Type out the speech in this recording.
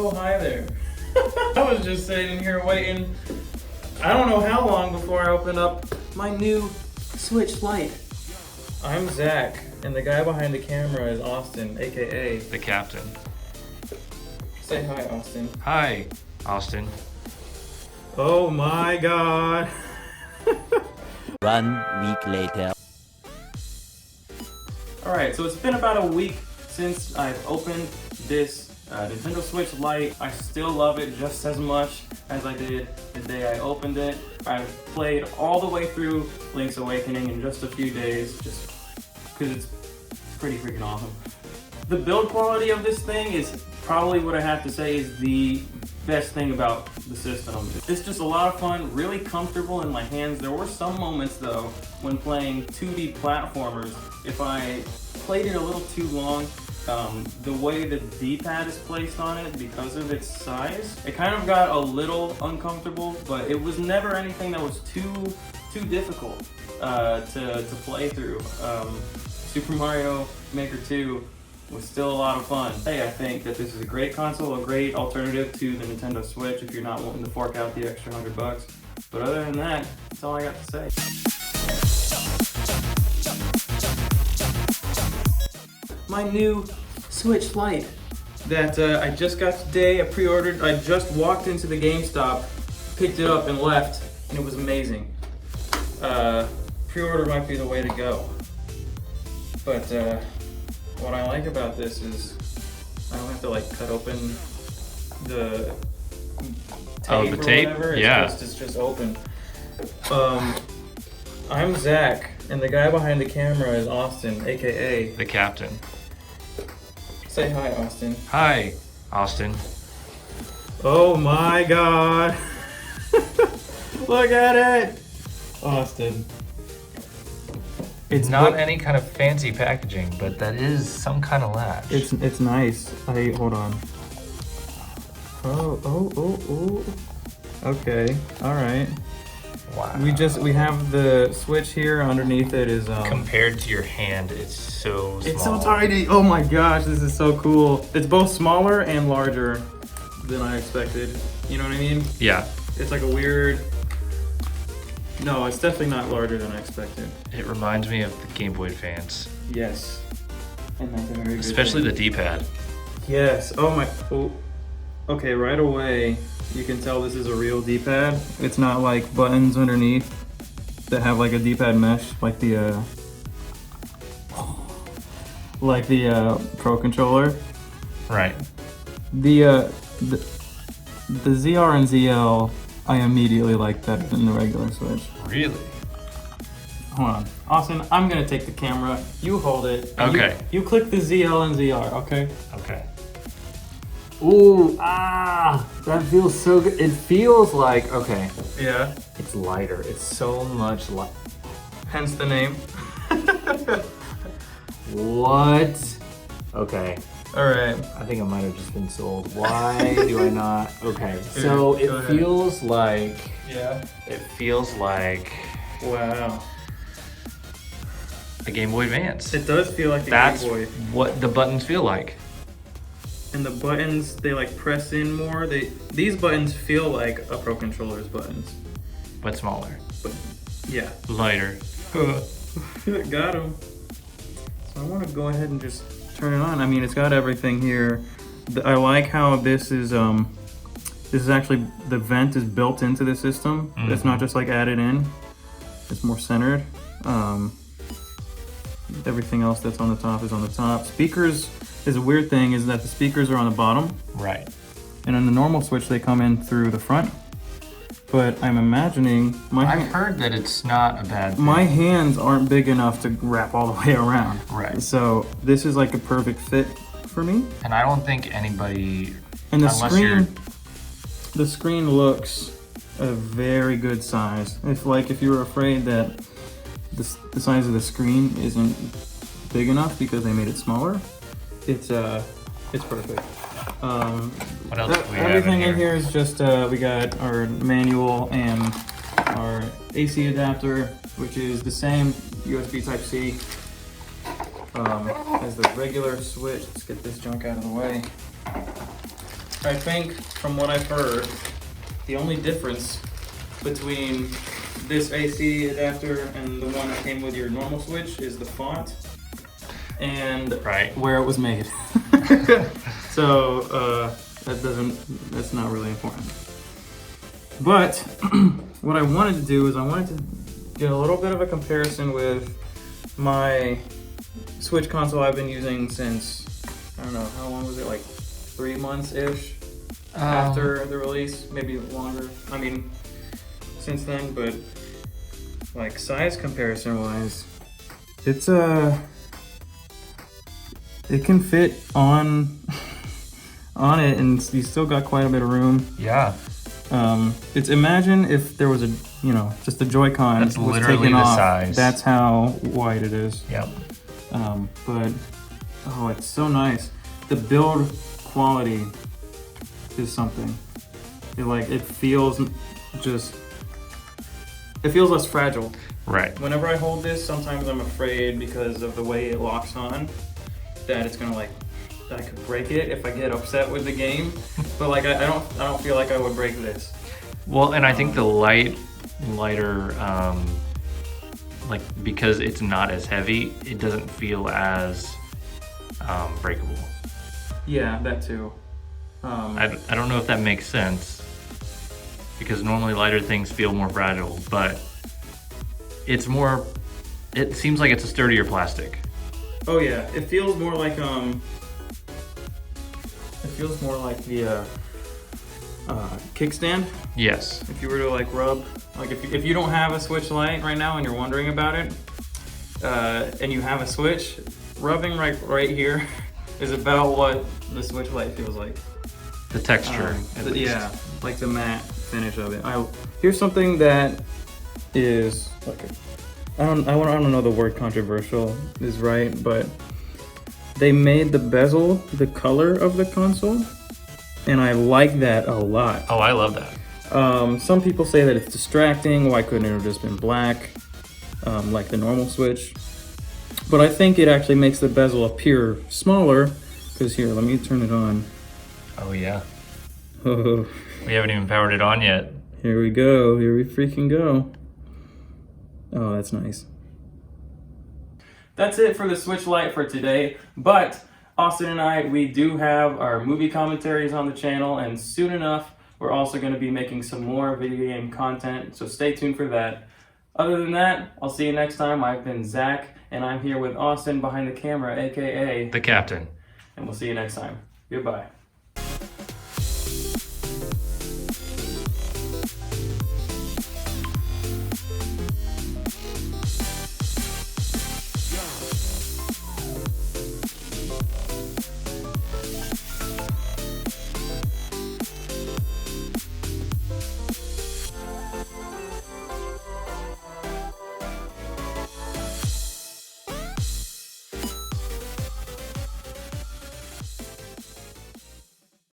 Oh, hi there. I was just sitting here waiting, I don't know how long before I open up my new Switch Lite. I'm Zach, and the guy behind the camera is Austin, aka the captain. Say hi, Austin. Hi, Austin. Oh my god. 1 week later. Alright, so it's been about a week since I've opened this Nintendo Switch Lite. I still love it just as much as I did the day I opened it. I've played all the way through Link's Awakening in just a few days, just because it's pretty freaking awesome. The build quality of this thing is probably what I have to say is the best thing about the system. It's just a lot of fun, really comfortable in my hands. There were some moments though when playing 2D platformers, if I played it a little too long, the way the D-pad is placed on it because of its size, it kind of got a little uncomfortable, but it was never anything that was too difficult to play through. Super Mario Maker 2 was still a lot of fun. Hey, I think that this is a great console, a great alternative to the Nintendo Switch if you're not wanting to fork out the extra $100. But other than that, that's all I got to say. My new Switch Lite that I just got today, I pre-ordered. I just walked into the GameStop, picked it up and left, and it was amazing. Pre-order might be the way to go. But what I like about this is I don't have to like cut open the tape or tape? whatever. Yeah. It's just open. I'm Zach, and the guy behind the camera is Austin, aka the captain. Say hi, Austin. Hi, Austin. Oh my god. Look at it! Austin. It's not any kind of fancy packaging, but that is some kind of latch. It's nice. Hold on. Oh. Okay. Alright. Wow. We have the Switch here. Underneath it is Compared to your hand, it's so small. It's so tiny. Oh my gosh, this is so cool. It's both smaller and larger than I expected. You know what I mean? Yeah. It's like a weird. No, it's definitely not larger than I expected. It reminds me of the Game Boy Advance. Yes. And that's a very good Especially thing. the D-pad. Yes. Oh my. Oh. Okay, right away you can tell this is a real D-pad. It's not like buttons underneath that have like a D-pad mesh like the Pro controller. Right. The ZR and ZL I immediately like better than the regular Switch. Really? Hold on. Austin, I'm gonna take the camera. You hold it. Okay. You click the ZL and ZR, okay? Okay. Ooh, that feels so good. It feels like, okay, Yeah. it's lighter. It's so much light. Hence the name. What? Okay, Alright. I think I might have just been sold. Why do I not? Okay, so Go it ahead. feels like, Yeah. Wow. a Game Boy Advance. It does feel like a That's Game Boy. what the buttons feel like. And the buttons, they like press in more. These buttons feel like a Pro Controller's buttons. But smaller. But yeah. Lighter. Got them. So I want to go ahead and just turn it on. I mean, it's got everything here. I like how this is actually, the vent is built into the system. Mm-hmm. It's not just like added in. It's more centered. Everything else that's on the top is on the top. Speakers is a weird thing is that the speakers are on the bottom. Right. And on the normal Switch, they come in through the front. But I'm imagining I've heard that it's not a bad thing. my hands aren't big enough to wrap all the way around. Right. So this is like a perfect fit for me. And I don't think anybody, And the unless screen looks a very good size. If you were afraid that the size of the screen isn't big enough because they made it smaller, it's perfect. What else do we have Everything in in here is just we got our manual and our AC adapter, which is the same USB Type-C as the regular Switch. Let's get this junk out of the way. I think from what I've heard, the only difference between this AC adapter and the one that came with your normal Switch is the font and where it was made. So that's not really important. But what I wanted to do is I wanted to get a little bit of a comparison with my Switch console I've been using since, I don't know, how long was it? Like 3 months-ish after the release, maybe longer. I mean, since then, but like size comparison wise, it's it can fit on it, and you still got quite a bit of room. Yeah. It's, imagine if there was a, you know, just the Joy-Con That's was literally taken the off. size. That's how wide it is. Yep. But oh, it's so nice. The build quality is something. It feels less fragile. Right. Whenever I hold this, sometimes I'm afraid because of the way it locks on that it's gonna that I could break it if I get upset with the game. But like I don't feel like I would break this. Well, and I think the lighter, like because it's not as heavy, it doesn't feel as breakable. Yeah, that too. I don't know if that makes sense, because normally lighter things feel more fragile, but it seems like it's a sturdier plastic. Oh yeah, it feels more like the kickstand. Yes. If you were to like rub, like if you don't have a Switch Lite right now and you're wondering about it, and you have a Switch, rubbing right here is about what the Switch Lite feels like. The texture, at least. Yeah, like the matte finish of it. Here's something that is like I don't know the word controversial is right, but they made the bezel the color of the console, and I like that a lot. Oh, I love that. Some people say that it's distracting. Why couldn't it have just been black, like the normal Switch? But I think it actually makes the bezel appear smaller. Because here, let me turn it on. Oh yeah. Oh, We haven't even powered it on yet. here we go. Here we freaking go. Oh, that's nice. That's it for the Switch Lite for today. But Austin and I, we do have our movie commentaries on the channel, and soon enough, we're also going to be making some more video game content, so stay tuned for that. Other than that, I'll see you next time. I've been Zach, and I'm here with Austin behind the camera, aka The captain. and we'll see you next time. Goodbye.